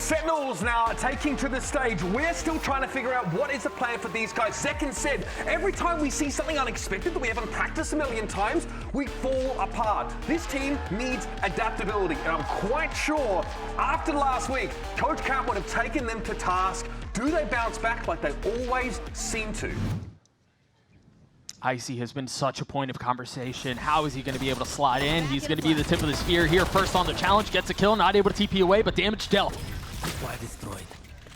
Sentinels now taking to the stage. We're still trying to figure out what is the plan for these guys. Second said, every time we see something unexpected that we haven't practiced a million times, we fall apart. This team needs adaptability, and I'm quite sure after last week, Coach Cap would have taken them to task. Do they bounce back like they always seem to? Icy has been such a point of conversation. How is he going to be able to slide in? He's going to be the tip of the spear here. First on the challenge, gets a kill, not able to TP away, but damage dealt.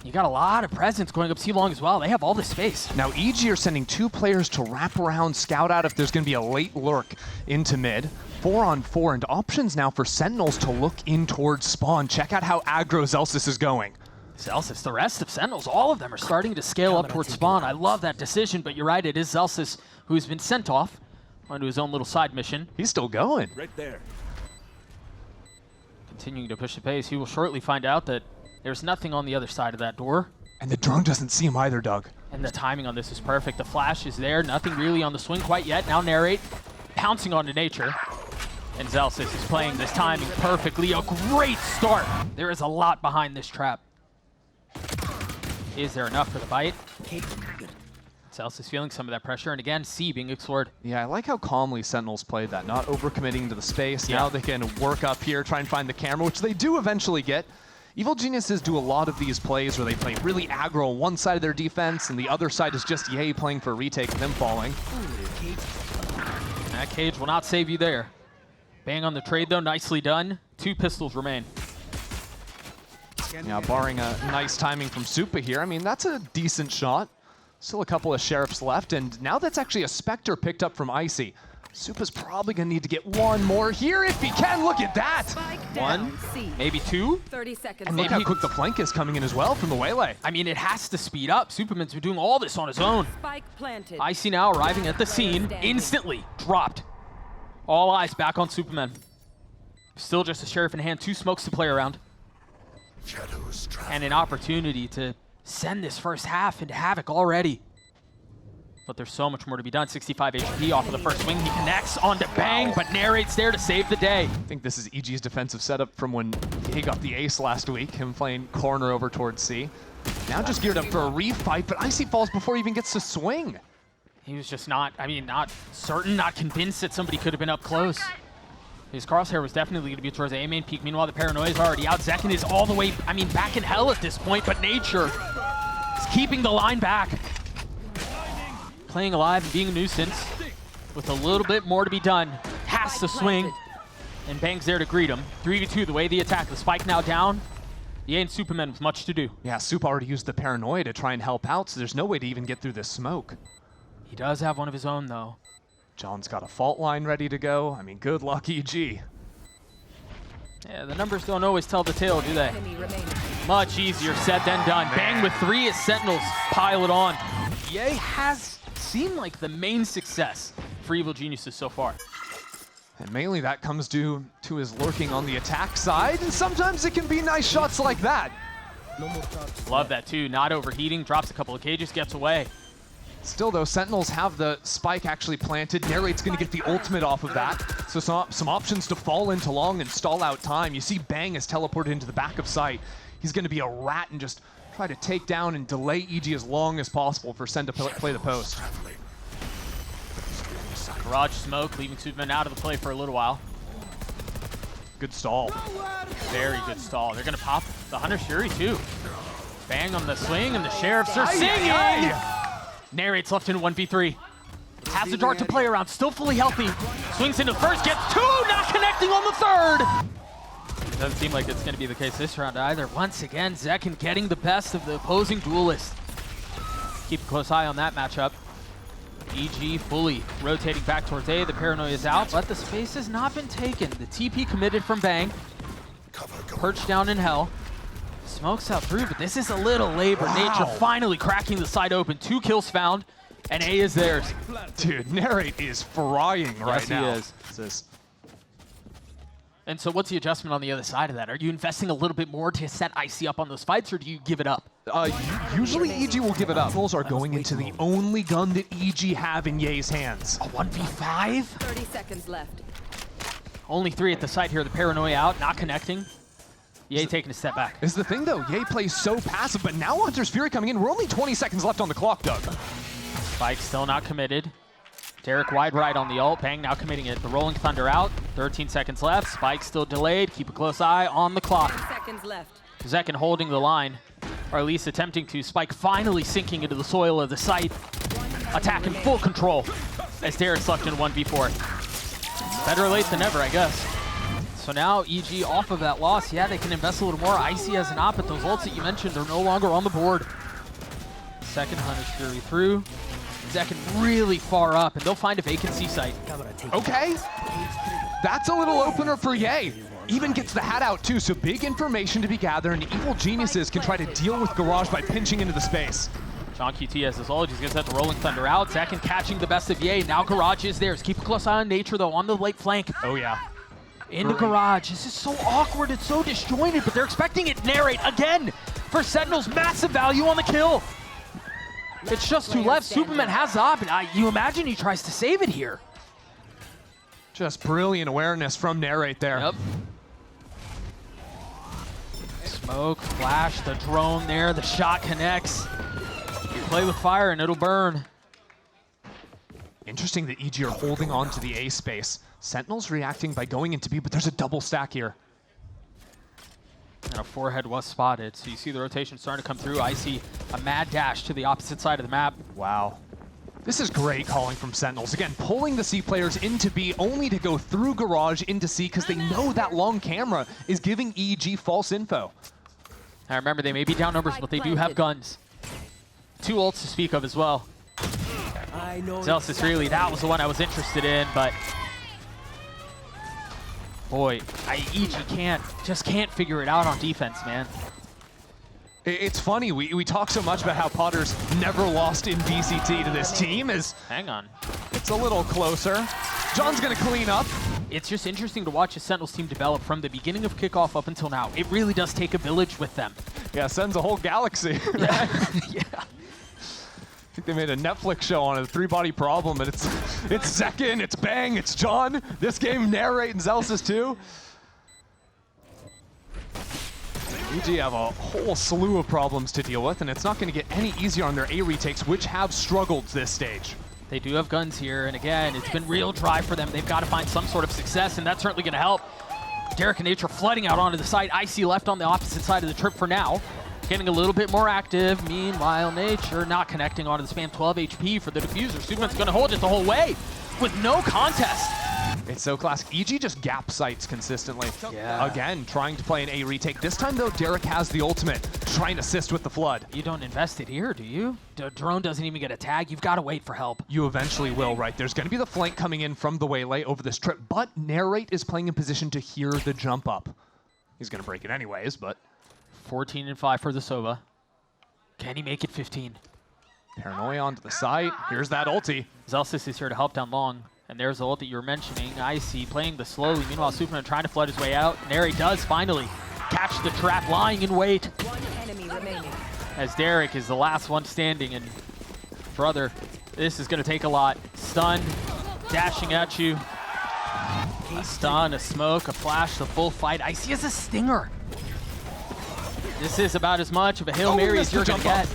You got a lot of presence going up C-long as well. They have all this space. Now EG are sending 2 players to wrap around, scout out if there's going to be a late lurk into mid. 4-on-4, and options now for Sentinels to look in towards spawn. Check out how aggro Zelsis is going. Zelsis, the rest of Sentinels, all of them are starting to scale up towards spawn. I love that decision, but you're right, it is Zelsis who's been sent off onto his own little side mission. He's still going. Right there. Continuing to push the pace, he will shortly find out that there's nothing on the other side of that door. And the drone doesn't see him either, Doug. And the timing on this is perfect. The flash is there, nothing really on the swing quite yet. Now Narrate pouncing onto Nature. And Zelsis is playing this timing perfectly. A great start. There is a lot behind this trap. Is there enough for the bite? Zelsis feeling some of that pressure, and again, C being explored. Yeah, I like how calmly Sentinels played that, not overcommitting to the space. Yeah. Now they can work up here, try and find the camera, which they do eventually get. Evil Geniuses do a lot of these plays where they play really aggro on one side of their defense, and the other side is just Ye playing for a retake of them falling. That cage will not save you there. Bang on the trade, though, nicely done. 2 pistols remain. Now, barring a nice timing from Supa here, I mean, that's a decent shot. Still a couple of Sheriffs left, and now that's actually a Spectre picked up from Icy. Supa's probably going to need to get one more here if he can. Look at that! One, maybe 2. 30 seconds. And look how quick the flank is coming in as well from the Waylay. I mean, it has to speed up. Superman's been doing all this on his own. Spike planted. Icy now arriving at the scene, instantly dropped. All eyes back on Superman. Still just a Sheriff in hand, 2 smokes to play around. And an opportunity to send this first half into Havoc already. But there's so much more to be done. 65 HP off of the first swing. He connects onto Bang, but Narrate's there to save the day. I think this is EG's defensive setup from when he got the ace last week, him playing corner over towards C. Now just geared up for a refight, but Icy falls before he even gets to swing. He was just not certain, not convinced that somebody could have been up close. His crosshair was definitely going to be towards the A main peak. Meanwhile, the Paranoia is already out. Zekin is all the way, back in hell at this point, but Nature is keeping the line back. Playing alive and being a nuisance with a little bit more to be done. Has to swing, and Bang's there to greet him. 3v2, the way the attack. The spike now down. Ye and Superman with much to do. Yeah, Supa already used the Paranoia to try and help out, so there's no way to even get through this smoke. He does have one of his own, though. John's got a fault line ready to go. I mean, good luck, EG. Yeah, the numbers don't always tell the tale, do they? Much easier said than done. Bang with 3 as Sentinels pile it on. Ye has seemed like the main success for Evil Geniuses so far. And mainly that comes due to his lurking on the attack side, and sometimes it can be nice shots like that. Love that too, not overheating, drops a couple of cages, gets away. Still though, Sentinels have the spike actually planted. Narrate's gonna get the ultimate off of that. So some options to fall into long and stall out time. You see Bang is teleported into the back of sight. He's gonna be a rat and just try to take down and delay EG as long as possible for Sen to play the post. Garage smoke, leaving Superman out of the play for a little while. Good stall. Very good stall. They're gonna pop the Hunter Shuri too. Bang on the swing and the Sheriffs are singing! Narrate's left in 1v3. Has a dart to play around, still fully healthy. Swings into the first, gets 2, not connecting on the third! It doesn't seem like it's gonna be the case this round either. Once again, Zekin getting the best of the opposing duelist. Keep a close eye on that matchup. EG fully rotating back towards A. The Paranoia is out, but the space has not been taken. The TP committed from Bang. Perched down in hell. Smokes out through, but this is a little labor. Wow. Nature finally cracking the side open. 2 kills found, and A is theirs. Dude, Narrate is frying right now. Yes, he is. And so what's the adjustment on the other side of that? Are you investing a little bit more to set Icy up on those fights, or do you give it up? Usually EG will give it up. Sentinels are going into the only gun that EG have in Ye's hands. A 1v5? 30 seconds left. Only 3 at the site here. The Paranoia out, not connecting. Ye taking a step back. Is the thing though, Ye plays so passive, but now Hunter's Fury coming in. We're only 20 seconds left on the clock, Doug. Spike still not committed. Derek wide right on the ult. Bang now committing it. The Rolling Thunder out. 13 seconds left. Spike still delayed. Keep a close eye on the clock. 10 seconds left. Zekin holding the line, or at least attempting to. Spike finally sinking into the soil of the site. Attack in full control as Derek's left in 1v4. Better late than never, I guess. So now EG off of that loss. Yeah, they can invest a little more. Icy as an op, but those ults that you mentioned are no longer on the board. Second Hunter's Fury through. Zekin really far up, and they'll find a vacancy site. Okay, that's a little opener for Ye. Even gets the hat out too, so big information to be gathered, and Evil Geniuses can try to deal with Garage by pinching into the space. John QT has his ult. He's going to set the Rolling Thunder out. Zekin catching the best of Ye. Now Garage is theirs. Keep a close eye on Nature, though, on the late flank. Oh, yeah. Into Garage. This is so awkward. It's so disjointed, but they're expecting it narrate again for Sentinels. Massive value on the kill. It's just two left. Superman has the op, and you imagine he tries to save it here. Just brilliant awareness from Narrate there. Yep. Smoke, flash, the drone there. The shot connects. You play with fire, and it'll burn. Interesting that EG are holding on to the A space. Sentinels reacting by going into B, but there's a double stack here. And a forehead was spotted, so you see the rotation starting to come through. I see a mad dash to the opposite side of the map. Wow. This is great calling from Sentinels. Again, pulling the C players into B only to go through Garage into C because they know that long camera is giving EG false info. Now remember, they may be down numbers, but they do have guns. 2 ults to speak of as well. Zelsis really, that was the one I was interested in, but boy, EG just can't figure it out on defense, man. It's funny, we talk so much about how Potter's never lost in VCT to this team. Hang on. It's a little closer. John's gonna clean up. It's just interesting to watch a Sentinels team develop from the beginning of kickoff up until now. It really does take a village with them. Yeah, sends a whole galaxy. Yeah. Yeah. I think they made a Netflix show on it, a 3-body problem, and it's Zekin, it's Bang, it's John. This game, Narrate and Zelsis too. EG have a whole slew of problems to deal with, and it's not going to get any easier on their A retakes, which have struggled this stage. They do have guns here, and again, it's been real dry for them. They've got to find some sort of success, and that's certainly going to help. Derek and Nature flooding out onto the side. Icy left on the opposite side of the trip for now. Getting a little bit more active. Meanwhile, Nature not connecting onto the spam. 12 HP for the diffuser. Superman's going to hold it the whole way with no contest. It's so classic. EG just gap sights consistently. Yeah. Again, trying to play an A retake. This time, though, Derek has the ultimate to try and assist with the flood. You don't invest it here, do you? The drone doesn't even get a tag. You've got to wait for help. You eventually will, right? There's going to be the flank coming in from the Waylay over this trip, but Narrate is playing in position to hear the jump up. He's going to break it anyways, but 14 and 5 for the Sova. Can he make it 15? Paranoia onto the side. Here's that ulti. Zelsis is here to help down long. And there's the ult that you were mentioning. Icy playing the slowly. Meanwhile, Superman trying to flood his way out. Nary does finally catch the trap, lying in wait. One enemy remaining. As Derek is the last one standing. And brother, this is going to take a lot. Stunned, dashing at you. A stun, a smoke, a flash, the full fight. Icy has a stinger. This is about as much of a Hail Mary as you're going to get.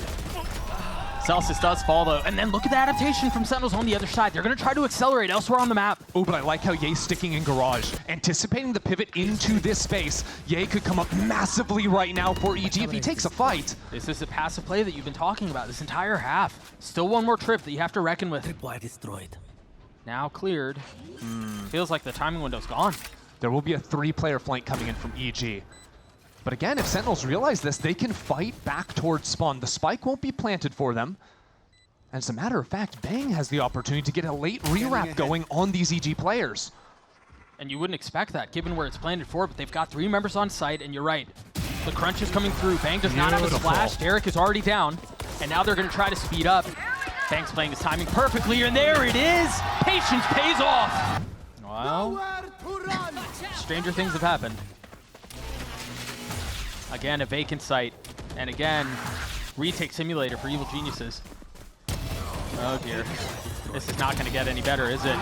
Celsius does fall, though. And then look at the adaptation from Sentinels on the other side. They're going to try to accelerate elsewhere on the map. Oh, but I like how Ye's sticking in Garage. Anticipating the pivot into this space. Ye could come up massively right now for EG if he takes a fight. This is a passive play that you've been talking about this entire half. Still one more trip that you have to reckon with. Destroyed. Now cleared. Feels like the timing window's gone. There will be a 3-player flank coming in from EG. But again, if Sentinels realize this, they can fight back towards spawn. The spike won't be planted for them. And as a matter of fact, Bang has the opportunity to get a late rewrap going on these EG players. And you wouldn't expect that, given where it's planted for, but they've got 3 members on site, and you're right. The crunch is coming through. Bang does not have a splash. Derek is already down, and now they're going to try to speed up. Bang's playing his timing perfectly, and there it is! Patience pays off! Well, stranger things have happened. Again, a vacant site. And again, retake simulator for Evil Geniuses. Oh dear. This is not going to get any better, is it?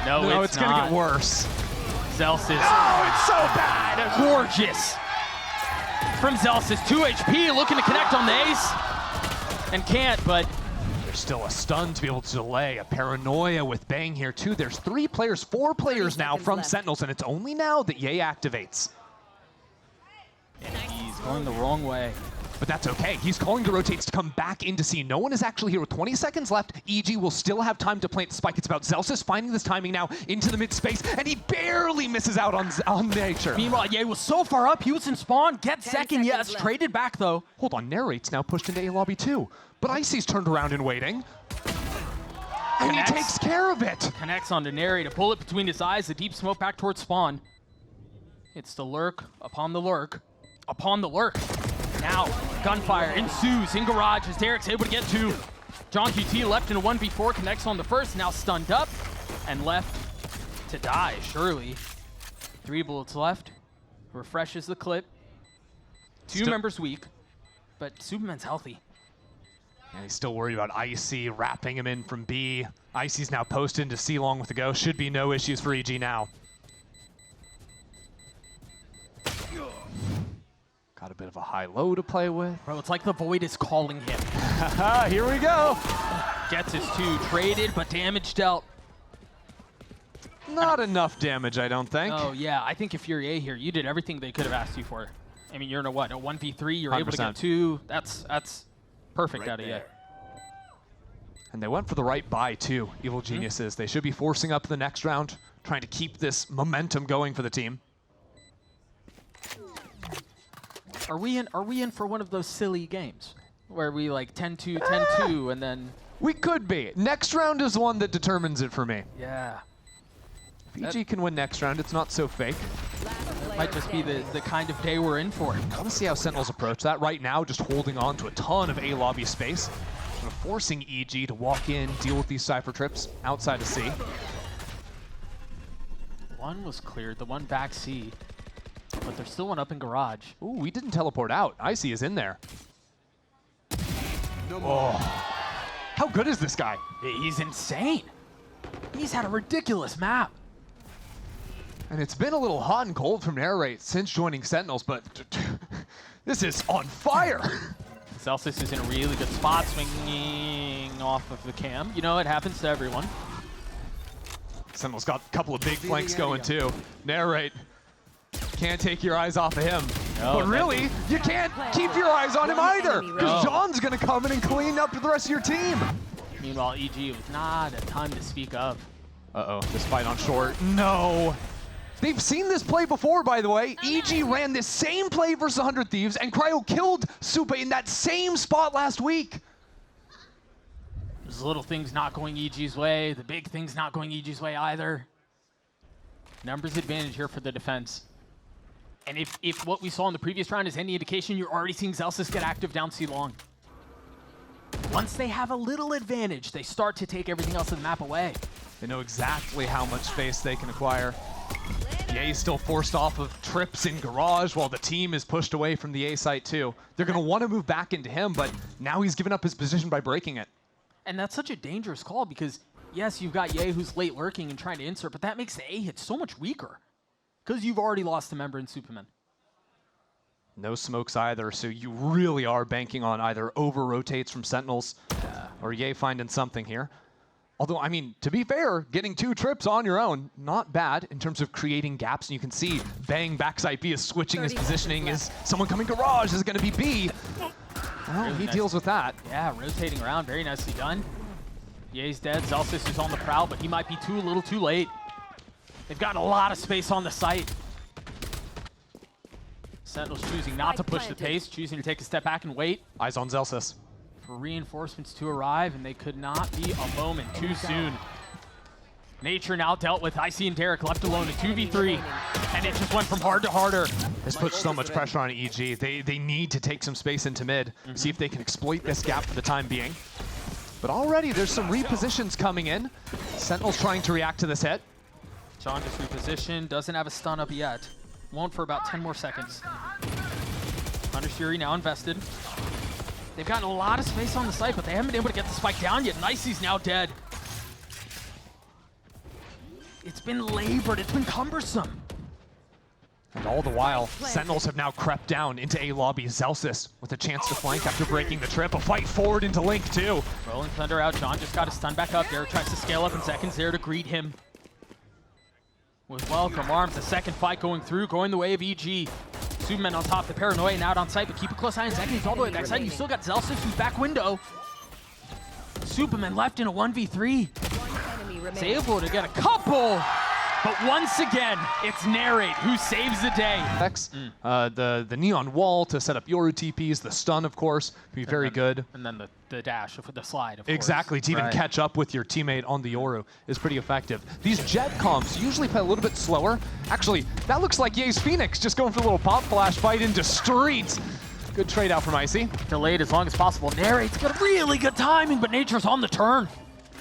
No, it's going to not. get worse. Zelsis. Oh, it's so bad! Gorgeous. from Zelsis. 2 HP, looking to connect on the ace. And can't, but There's still a stun to be able to delay. A paranoia with Bang here too. There's 4 players now from left. Sentinels, and it's only now that Ye activates. and he's going the wrong way. But that's okay. He's calling the rotates to come back into C. No one is actually here. With 20 seconds left, EG will still have time to plant the spike. It's about Zelsis finding this timing now into the mid space, and he barely misses out on Nature. Meanwhile, Ye was so far up, he was in spawn. Get 10 second, yes. seconds left. Traded back, though. Hold on, Narrate's now pushed into A lobby too. But Icy's turned around and waiting. And he Connects. takes care of it. Connects onto Nary, a bullet between his eyes, the deep smoke back towards spawn. It's the lurk upon the lurk upon the lurk. Now, gunfire ensues in garage as Derek's able to get 2. John QT left in a 1v4, connects on the first, now stunned up and left to die, surely. 3 bullets left, refreshes the clip. 2 members weak, but Superman's healthy. And he's still worried about Icy wrapping him in from B. Icy's now posted into C long with the go. Should be no issues for EG now. Got a bit of a high-low to play with. Bro, it's like the Void is calling him. Here we go. Gets his 2, traded, but damage dealt. Not enough damage, I don't think. Oh, yeah, I think if you're A here, you did everything they could have asked you for. I mean, you're in a what, a 1v3, you're able to 100%. get 2. That's perfect out of you. And they went for the right buy, too, Evil Geniuses. They should be forcing up the next round, trying to keep this momentum going for the team. Are we in for one of those silly games where we like 10-2, 10-2, and then We could be. Next round is one that determines it for me. yeah, If EG can win next round, it's not so fake. might just be the kind of day we're in for. I want to see how Sentinels approach that. Right now, just holding on to a ton of A lobby space. Kind of forcing EG to walk in, deal with these Cypher trips outside of C. One was cleared, the one back C, but there's still one up in garage. Ooh, he didn't teleport out. Icy is in there. Oh. How good is this guy? He's insane. He's had a ridiculous map. And it's been a little hot and cold from Narrate since joining Sentinels, but this is on fire. Celsius is in a really good spot, swinging off of the cam. You know, it happens to everyone. Sentinels got a couple of big flanks going too. Narrate, can't take your eyes off of him. No, But really, you can't keep your eyes on him either, because John's gonna come in and clean up the rest of your team. Meanwhile, EG with not a time to speak of. Uh-oh, this fight on short. No. They've seen this play before, by the way. EG ran this same play versus 100 Thieves, and Cryo killed Supa in that same spot last week. There's the little things not going EG's way, the big things not going EG's way either. Numbers advantage here for the defense. And if what we saw in the previous round is any indication, you're already seeing Zelsis get active down C long. Once they have a little advantage, they start to take everything else in the map away. They know exactly how much space they can acquire. Ye's still forced off of trips in garage while the team is pushed away from the A site too. They're gonna want to move back into him, but now he's given up his position by breaking it. And that's such a dangerous call because, yes, you've got Ye who's late lurking and trying to insert, but that makes the A hit so much weaker because you've already lost a member in Superman. No smokes either, so you really are banking on either over rotates from Sentinels or Ye finding something here. Although, I mean, to be fair, getting 2 trips on your own, not bad in terms of creating gaps. And you can see Bang backside B is switching his positioning. Is someone coming garage? Is it going to be B? Well, Really he nice. deals with that. Yeah, rotating around, very nicely done. Ye's dead, Zelsis is on the prowl, but he might be a little too late. They've got a lot of space on the site. Sentinels choosing not to push the pace, choosing to take a step back and wait Eyes on Zelsis. for reinforcements to arrive, and they could not be a moment too soon. Nature now dealt with Icy and Derek left alone in 2v3, and it just went from hard to harder. This puts so much pressure on EG. They need to take some space into mid, see if they can exploit this gap for the time being. But already there's some repositions coming in. Sentinels trying to react to this hit. John just repositioned, doesn't have a stun up yet. Won't for about 10 more seconds. Under Fury now invested. They've gotten a lot of space on the site, but they haven't been able to get the spike down yet. Nicey's now dead. It's been labored, it's been cumbersome. And all the while, Sentinels have now crept down into A lobby. Zelsis with a chance to flank after breaking the trip. A fight forward into Link too. Rolling Thunder out. John just got his stun back up. Derek tries to scale up in seconds there to greet him with welcome arms. The second fight going through, going the way of EG. Superman on top, the Paranoia and out on site, but keep a close eye on Zeki. He's all the way backside. You still got Zelsis who's back window. Superman left in a 1v3. Is able to get a couple. But once again, it's Narrate who saves the day. The neon wall to set up Yoru TPs, the stun, of course, be very good. And then the dash, the slide, of course. Exactly, to even catch up with your teammate on the Yoru is pretty effective. These jet comps usually play a little bit slower. Actually, that looks like Ye's Phoenix just going for a little pop flash fight into streets. Good trade out from Icy. Delayed as long as possible. Narrate's got really good timing, but Nature's on the turn.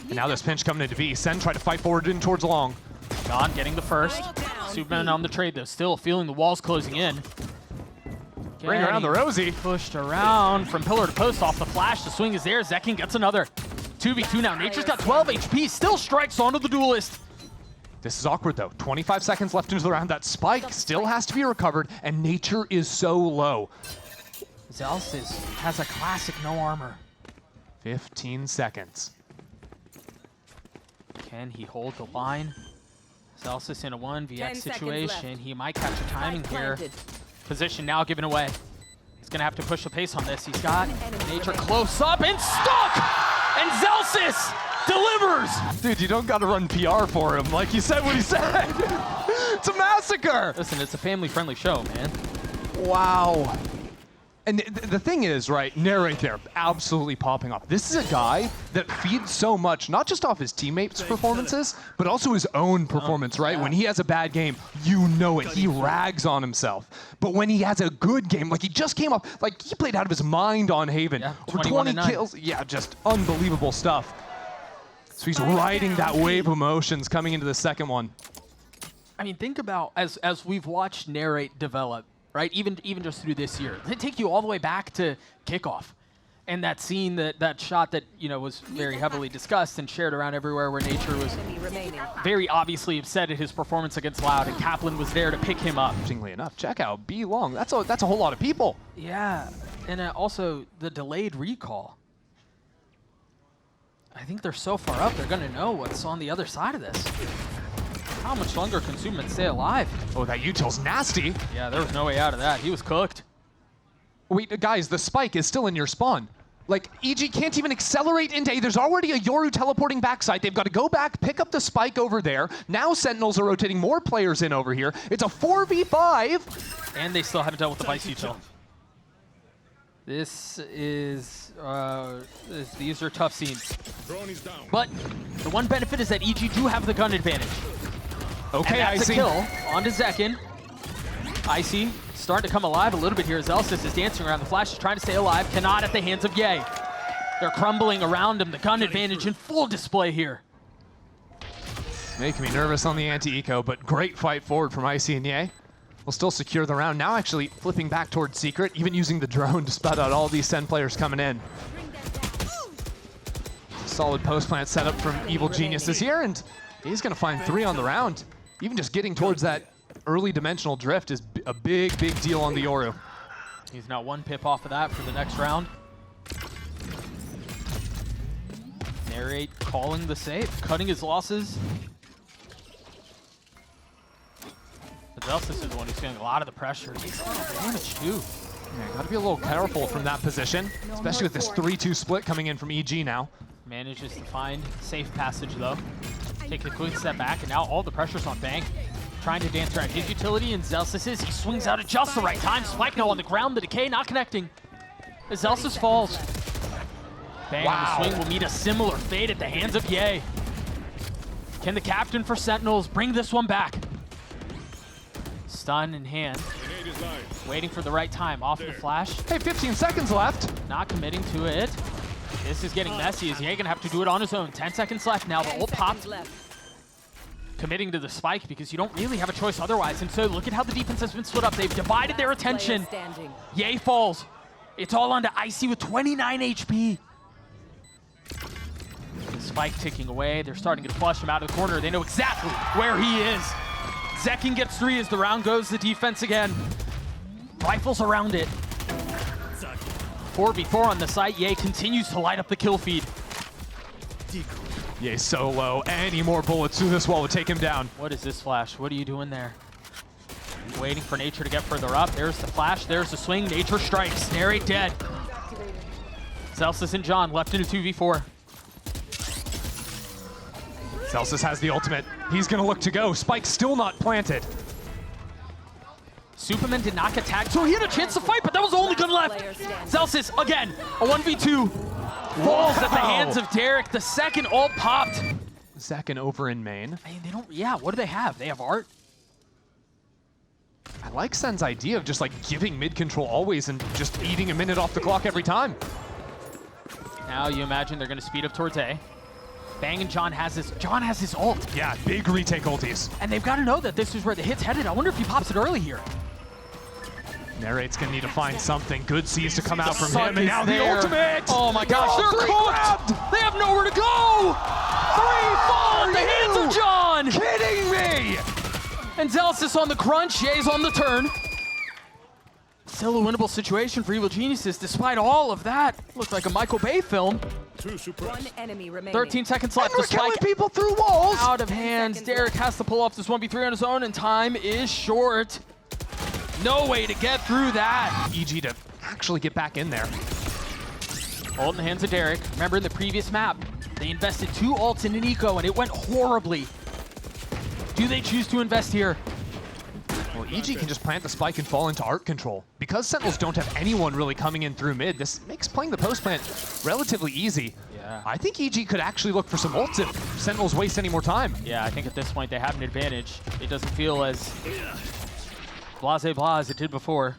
And now this pinch coming into V. Sen try to fight forward in towards long. John getting the first. Superman on the trade though, still feeling the walls closing in. Bring around the Rosie. Pushed around from pillar to post off the flash. The swing is there. Zekin gets another. 2v2 now. Nature's got 12 HP. Still strikes onto the duelist. This is awkward though. 25 seconds left into the round. That spike still has to be recovered, and Nature is so low. Zelsis has a classic no armor. 15 seconds. Can he hold the line? Zelsis in a 1vx situation. He might catch a timing here. Position now given away. He's gonna have to push the pace on this. He's got Nature close up and stuck! And Zelsis delivers! Dude, you don't gotta run PR for him. Like he said what he said. It's a massacre! Listen, it's a family-friendly show, man. Wow. And the thing is, right, Narrate there, absolutely popping off. This is a guy that feeds so much, not just off his teammates' performances, but also his own performance, right? Yeah. When he has a bad game, you know it. He rags on himself. But when he has a good game, like he just came up, like he played out of his mind on Haven. Yeah, over 20 kills. Yeah, just unbelievable stuff. So he's riding that wave of emotions coming into the second one. I mean, think about, as we've watched Narrate develop, right? Even just through this year. They take you all the way back to kickoff. And that scene, that shot that, you know, was very heavily discussed and shared around everywhere where Nature was very obviously upset at his performance against Loud, and Kaplan was there to pick him up. Interestingly enough, check out B Long. That's a whole lot of people. Yeah, and also the delayed recall. I think they're so far up, they're gonna know what's on the other side of this. How much longer can Superman stay alive? Oh, that util's nasty. Yeah, there was no way out of that. He was cooked. Wait, guys, the spike is still in your spawn. Like, EG can't even accelerate into A. There's already a Yoru teleporting backside. They've got to go back, pick up the spike over there. Now Sentinels are rotating more players in over here. It's a 4v5. And they still haven't dealt with the Vice util. This is, these are tough scenes. But the one benefit is that EG do have the gun advantage. Okay, and that's Icy. A kill onto Zekin. Icy starting to come alive a little bit here. Zelsis is dancing around. The Flash is trying to stay alive. Cannot at the hands of Ye. They're crumbling around him. The gun advantage in full display here. Making me nervous on the anti-eco, but great fight forward from Icy and Ye. We'll still secure the round. Now actually flipping back towards Secret, even using the drone to spout out all these SEN players coming in. Solid post-plant setup from Evil Geniuses here, and he's going to find 3 on the round. Even just getting towards that early dimensional drift is a big, big deal on the Yoru. He's now 1 pip off of that for the next round. Narrate calling the save, cutting his losses. But Zelsis is the one who's feeling a lot of the pressure. Takes a lot of damage too. Yeah, gotta be a little careful from that position, especially with this 3-2 split coming in from EG now. Manages to find safe passage though. Take a quick step back, and now all the pressure's on Bang. Trying to dance around his utility, and Zelsis he swings out at just the right time. Spike now on the ground, the decay not connecting. As Zelsis falls. Bang on the swing will meet a similar fate at the hands of Ye. Can the captain for Sentinels bring this one back? Stun in hand. Waiting for the right time, off the flash. Hey, 15 seconds left. Not committing to it. This is getting messy. Is Ye gonna have to do it on his own? 10 seconds left now. The ult popped. Committing to the spike because you don't really have a choice otherwise. And so look at how the defense has been split up. They've divided their attention. Ye falls. It's all onto Icy with 29 HP. The spike ticking away. They're starting to flush him out of the corner. They know exactly where he is. Zekin gets 3 as the round goes the defense again. Rifles around it. 4v4 on the site. Ye continues to light up the kill feed. Ye so low. Any more bullets through this wall would take him down. What is this flash? What are you doing there? Waiting for Nature to get further up. There's the flash. There's the swing. Nature strikes. Narrate dead. Celsius and John left in a 2v4. Celsius has the ultimate. He's going to look to go. Spike still not planted. Superman did not get tagged, so he had a chance to fight, but that was the only gun left. Celsius, again, a 1v2. Falls at the hands of Derek. The second ult popped. Zekin over in main. I mean, they don't, yeah, what do they have? They have art. I like Sen's idea of just like giving mid control always and just eating a minute off the clock every time. Now you imagine they're going to speed up towards A. Bang and John has his ult. Yeah, big retake ultis. And they've got to know that this is where the hit's headed. I wonder if he pops it early here. Narrate's gonna need to find something. Good sees to come out from Suck him, and now the there. ultimate! Oh my gosh, they're cooked! They have nowhere to go! 3 fall in the hands of John! Kidding me! And Celsius on the crunch, Ye's on the turn. Still a winnable situation for Evil Geniuses, despite all of that. Looks like a Michael Bay film. 1 enemy remaining. 13 seconds left. And The we're killing spike people through walls! out of hands. Derek has to pull off this 1v3 on his own, and time is short. No way to get through that. EG to actually get back in there. Ult in the hands of Derek. Remember in the previous map, they invested 2 ults in an eco, and it went horribly. Do they choose to invest here? Well, EG can just plant the spike and fall into art control. Because Sentinels don't have anyone really coming in through mid, this makes playing the post plant relatively easy. Yeah. I think EG could actually look for some ults if Sentinels waste any more time. Yeah, I think at this point they have an advantage. It doesn't feel as blah as it did before.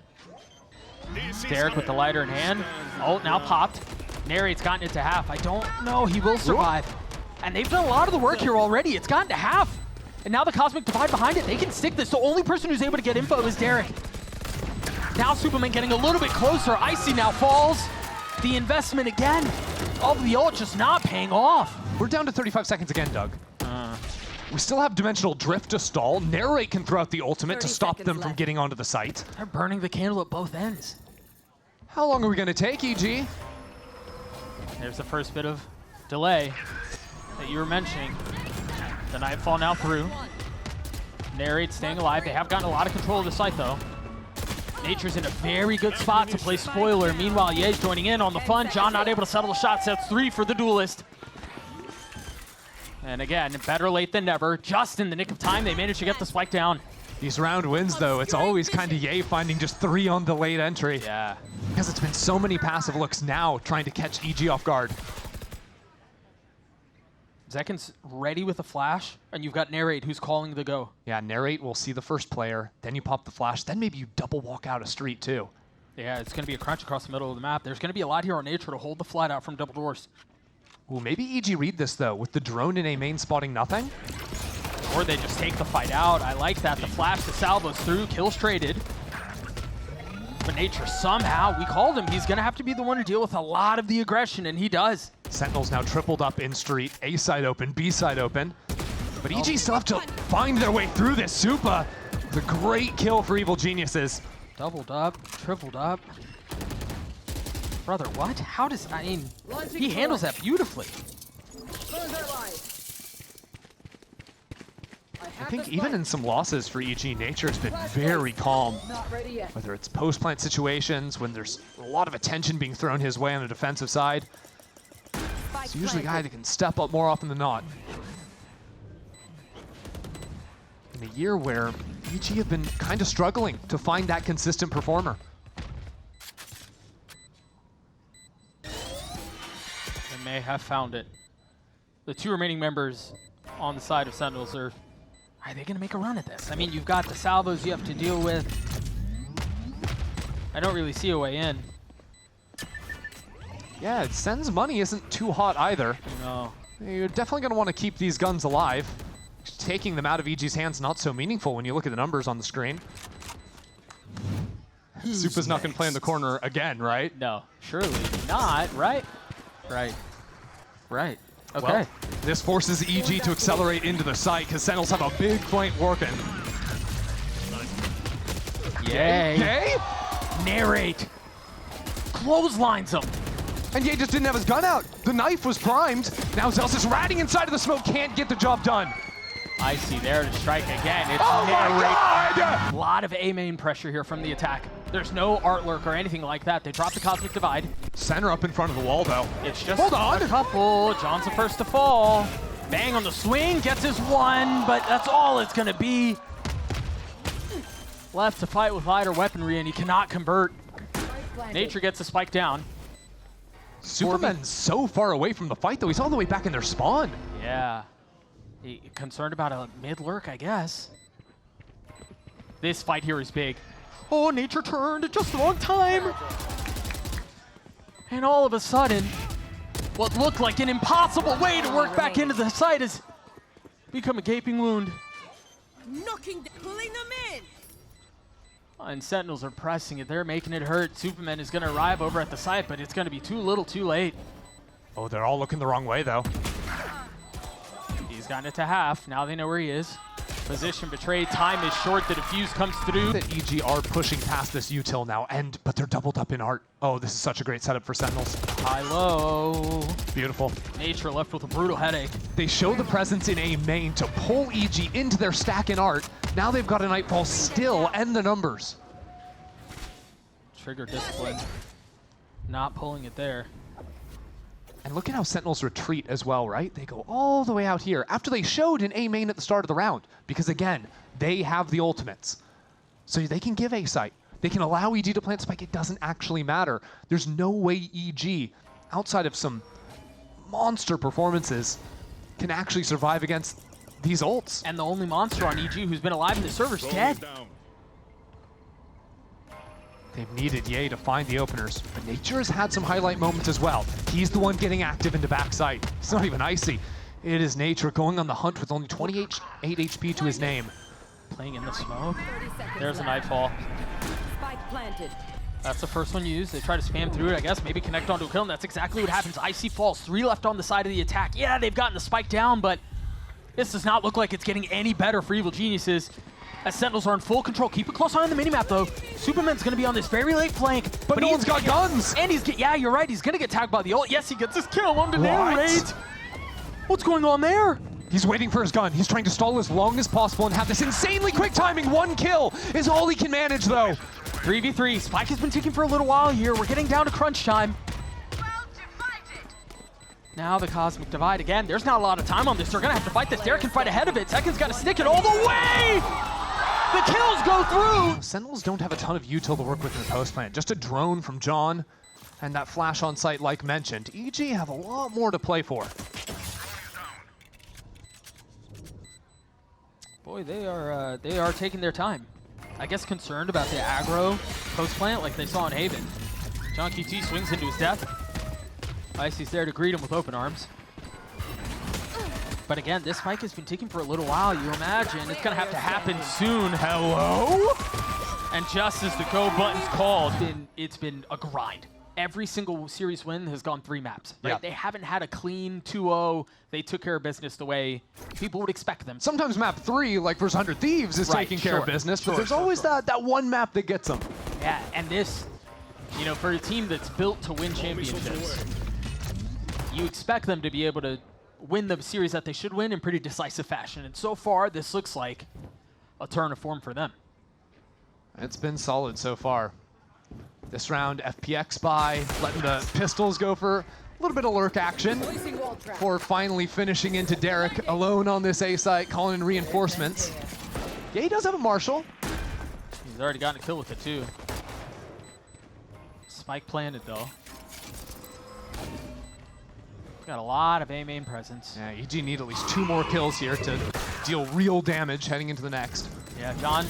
Derek with the lighter in hand. Ult now popped. Narrate's gotten it to half. I don't know, he will survive. And they've done a lot of the work here already. It's gotten to half. And now the Cosmic Divide behind it. They can stick this. The only person who's able to get info is Derek. Now Superman getting a little bit closer. Icy now falls. The investment again of the ult just not paying off. We're down to 35 seconds again, Doug. We still have Dimensional Drift to stall. Narrate can throw out the ultimate to 30 stop them seconds from left. getting onto the site. They're burning the candle at both ends. How long are we going to take, EG? There's the first bit of delay that you were mentioning. The Nightfall now through. Narrate staying alive. They have gotten a lot of control of the site, though. Nature's in a very good spot to play spoiler. Meanwhile, Ye's joining in on the fun. John not able to settle the shot. Sets 3 for the duelist. And again, better late than never. Just in the nick of time, they managed to get the spike down. These round wins, though, it's always kind of Ye finding just 3 on the late entry. Yeah. Because it's been so many passive looks now trying to catch EG off guard. Zekin's ready with a flash, and you've got Narrate who's calling the go. Yeah, Narrate will see the first player, then you pop the flash, then maybe you double walk out a street, too. Yeah, it's going to be a crunch across the middle of the map. There's going to be a lot here on Nature to hold the flat out from double doors. Ooh, maybe EG read this, though, with the drone in A main spotting nothing. Or they just take the fight out. I like that. The flash to salvos through, kills traded. But Nature somehow, we called him, he's going to have to be the one to deal with a lot of the aggression, and he does. Sentinels now tripled up in street, A side open, B side open. But EG still have to find their way through this. Supa, the great kill for Evil Geniuses. Doubled up, tripled up. Brother, what? How does, I mean, he handles that beautifully. I think even in some losses for EG, Nature has been very calm. Whether it's post-plant situations, when there's a lot of attention being thrown his way on the defensive side. It's usually a guy that can step up more often than not. In a year where EG have been kind of struggling to find that consistent performer. They may have found it. The 2 remaining members on the side of Sentinels are they going to make a run at this? I mean, you've got the salvos you have to deal with. I don't really see a way in. Yeah, Sen's money isn't too hot either. No. You're definitely going to want to keep these guns alive. Taking them out of EG's hands not so meaningful when you look at the numbers on the screen. Supa's not going to play in the corner again, right? No, surely not, right? Right. Right. Okay. Well, this forces EG to accelerate into the site because Sentinels have a big flank working. Yay. Yay? Narrate. Clotheslines him. And Ye just didn't have his gun out. The knife was primed. Now Zels is ratting inside of the smoke, can't get the job done. Icy there to strike again. It's Oh my God! A lot of A main pressure here from the attack. There's no art lurk or anything like that. They drop the Cosmic Divide. Center up in front of the wall though. It's just Hold on. a couple. John's the first to fall. Bang on the swing, gets his one, but that's all it's gonna be. Left to fight with lighter weaponry, and he cannot convert. Nature gets the spike down. Superman's so far away from the fight though. He's all the way back in their spawn. Yeah. Concerned about a mid lurk, I guess. This fight here is big. Oh, Nature turned at just the wrong time. And all of a sudden, what looked like an impossible way to work back into the site has become a gaping wound. Pulling them in. And Sentinels are pressing it. They're making it hurt. Superman is going to arrive over at the site, but it's going to be too little too late. Oh, they're all looking the wrong way though. He's gotten it to half. Now they know where he is. Position betrayed. Time is short. The defuse comes through. That EG are pushing past this util now, but they're doubled up in art. Oh, this is such a great setup for Sentinels. High-low. Beautiful. Nature left with a brutal headache. They show the presence in A main to pull EG into their stack in art. Now they've got a Nightfall still and the numbers. Trigger discipline. Not pulling it there. And look at how Sentinels retreat as well, right? They go all the way out here after they showed an A main at the start of the round. Because again, they have the ultimates. So they can give A site. They can allow EG to plant spike. It doesn't actually matter. There's no way EG, outside of some monster performances, can actually survive against these ults. And the only monster on EG who's been alive in the server's dead. They've needed Ye to find the openers, but Nature has had some highlight moments as well. He's the one getting active into backside. It's not even Icy. It is Nature going on the hunt with only 28 HP to his name. Playing in the smoke. There's a Nightfall. Spike planted. That's the first one used. They try to spam through it, I guess, maybe connect onto a kill, and that's exactly what happens. Icy falls, 3 left on the side of the attack. Yeah, they've gotten the spike down, but this does not look like it's getting any better for Evil Geniuses. As Sentinels are in full control. Keep a close eye on the minimap, though. Superman's going to be on this very late flank. But no one's got guns! And yeah, you're right. He's going to get tagged by the ult. Yes, he gets his kill on the narrate. What's going on there? He's waiting for his gun. He's trying to stall as long as possible and have this insanely quick timing. 1 kill is all he can manage, though. 3v3. Spike has been ticking for a little while here. We're getting down to crunch time. Now the Cosmic Divide again. There's not a lot of time on this. They're going to have to fight this. Derek can fight ahead of it. Second's got to stick it all the way! The kills go through! Sentinels don't have a ton of util to work with in the post plant. Just a drone from John and that flash on site like mentioned. EG have a lot more to play for. Boy, they are taking their time. I guess concerned about the aggro post plant like they saw in Haven. John QT swings into his death. Icy's there to greet him with open arms. But again, this fight has been taking for a little while. You imagine it's going to have to happen soon. Hello? And just as the go button's called, it's been a grind. Every single series win has gone 3 maps. Right? Yeah. They haven't had a clean 2-0. They took care of business the way people would expect them. Sometimes map 3, like versus 100 Thieves, is taking care of business, but there's always that one map that gets them. Yeah, and this, you know, for a team that's built to win championships, you expect them to be able to win the series that they should win in pretty decisive fashion. And so far, this looks like a turn of form for them. It's been solid so far. This round, FPX by, letting the pistols go for a little bit of lurk action before finally finishing into Derek alone on this A site, calling in reinforcements. Yeah, he does have a Marshal. He's already gotten a kill with it, too. Spike planted, though. Got a lot of A main presence. Yeah, EG need at least 2 more kills here to deal real damage heading into the next. Yeah, John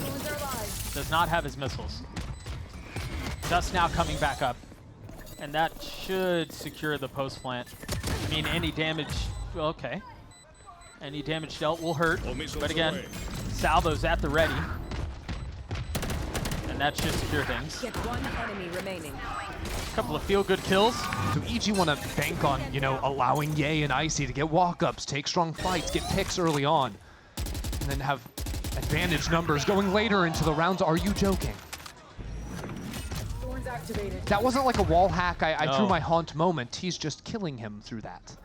does not have his missiles. Just now coming back up. And that should secure the post plant. I mean, any damage, okay. Any damage dealt will hurt. But again, salvo's at the ready. And that should secure things. Get 1 enemy remaining. A couple of feel-good kills. So EG want to bank on, you know, allowing Ye and Icy to get walk-ups, take strong fights, get picks early on, and then have advantage numbers going later into the rounds. Are you joking? That wasn't like a wall hack, I No. drew my haunt moment. He's just killing him through that.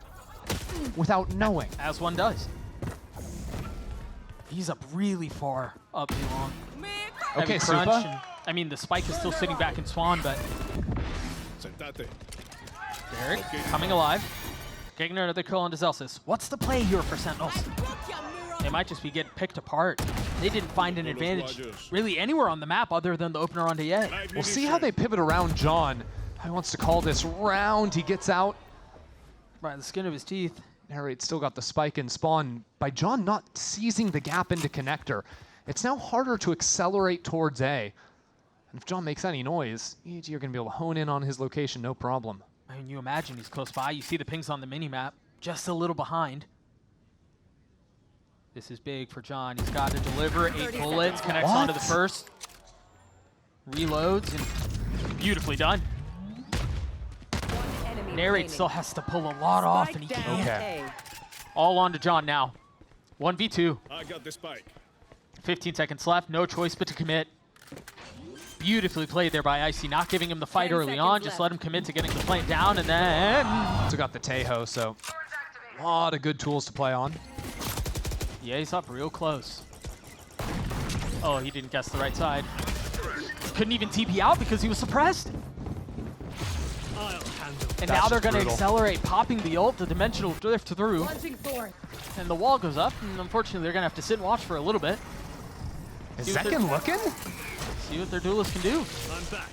Without knowing. As one does. He's up really far up too long. Okay, Heavy crunch, Supa. and, I mean, the spike is still sitting back in Swan, but Derek coming alive. Getting another kill onto Zelsis. What's the play here for Sentinels? They might just be getting picked apart. They didn't find an advantage really anywhere on the map other than the opener onto Ye. We'll see how they pivot around John. He wants to call this round. He gets out. By the skin of his teeth. Narrate still got the spike in Spawn. By John not seizing the gap into connector, it's now harder to accelerate towards A. And if John makes any noise, EG are going to be able to hone in on his location, no problem. I mean, you imagine he's close by. You see the pings on the mini-map, just a little behind. This is big for John. He's got to deliver 8 bullets, connects onto the first. Reloads, and beautifully done. Narrate still has to pull a lot off, and he can't. Okay. All on to John now. 1v2. I got the spike. 15 seconds left. No choice but to commit. Beautifully played there by Icy, not giving him the fight 10 early on. seconds Just left. let him commit to getting the plant down, and then... Also got the Tejo, so a lot of good tools to play on. Yeah, he's up real close. Oh, he didn't guess the right side. Couldn't even TP out because he was suppressed. And now they're going to brutal. accelerate, popping the ult, the dimensional drift through, Launching forth. and the wall goes up, and unfortunately they're going to have to sit and watch for a little bit. Is See what Zekken looking? See what their duelist can do. I'm back.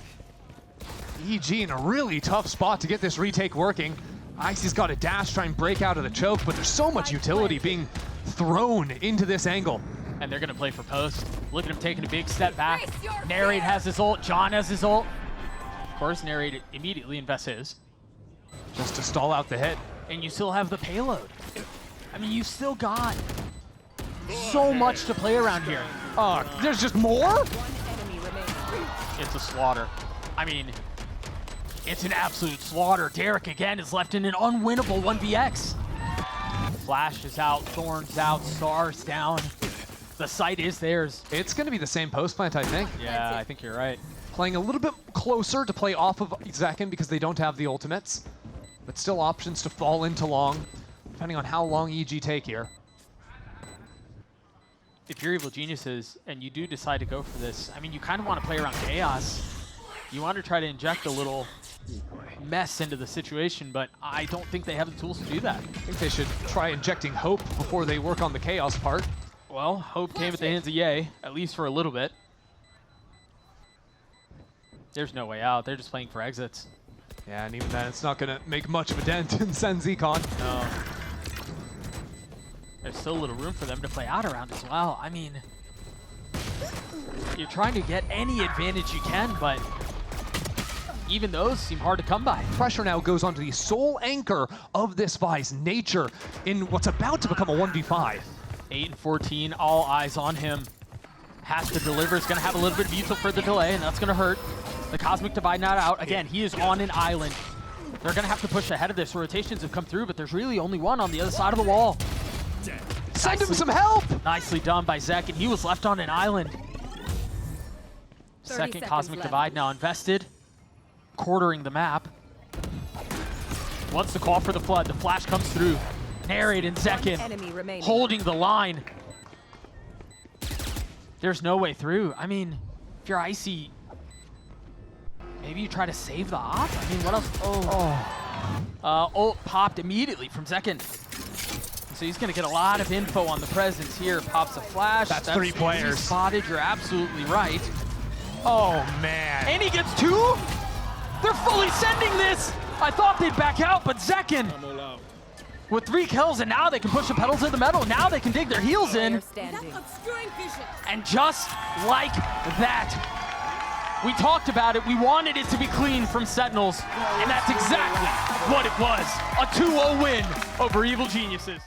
EG in a really tough spot to get this retake working. Icy's got a dash, try and break out of the choke, but there's so much utility being thrown into this angle. And they're going to play for post. Look at him taking a big step back. Narrate has his ult. John has his ult. Of course, Narrate immediately invests his. Just to stall out the hit. And you still have the payload. I mean, you still got so much to play around here. Oh, there's just more? Enemy remaining. It's a slaughter. I mean, it's an absolute slaughter. Derek again is left in an unwinnable 1vx. Flash is out, Thorn's out, Star's down. The site is theirs. It's going to be the same post plant, I think. Yeah, I think you're right. Playing a little bit closer to play off of Zekken because they don't have the ultimates. But still options to fall into long, depending on how long EG take here. If you're Evil Geniuses and you do decide to go for this, I mean, you kind of want to play around chaos. You want to try to inject a little mess into the situation, but I don't think they have the tools to do that. I think they should try injecting hope before they work on the chaos part. Well, hope came at the hands of Ye, at least for a little bit. There's no way out. They're just playing for exits. Yeah, and even then, it's not going to make much of a dent in Sen Zcon. No. There's still a little room for them to play out around as well. I mean, you're trying to get any advantage you can, but even those seem hard to come by. Pressure now goes onto the sole anchor of this Vi's nature in what's about to become a 1v5. 8 and 14, all eyes on him. Has to deliver. It's going to have a little bit of util for the delay, and that's going to hurt. The Cosmic Divide not out. Again, he is on an island. They're going to have to push ahead of this. Rotations have come through, but there's really only one on the other side of the wall. Send him some help! Nicely done by Zek, and he was left on an island. 30 Second seconds Cosmic left. Divide now invested. Quartering the map. Wants the call for the flood. The flash comes through. Narrate and Zekin Enemy remaining. holding the line. There's no way through. I mean, if you're Icy, maybe you try to save the op? I mean, what else? Ult popped immediately from Zekin. So he's going to get a lot of info on the presence here. Pops a flash. That's 3 players. Spotted. You're absolutely right. Oh, man. And he gets 2? They're fully sending this! I thought they'd back out, but Zekin I'm all out. with 3 kills, and now they can push the pedals to the metal. Now they can dig their heels in. Player standing. And just like that, we talked about it. We wanted it to be clean from Sentinels, and that's exactly what it was. A 2-0 win over Evil Geniuses.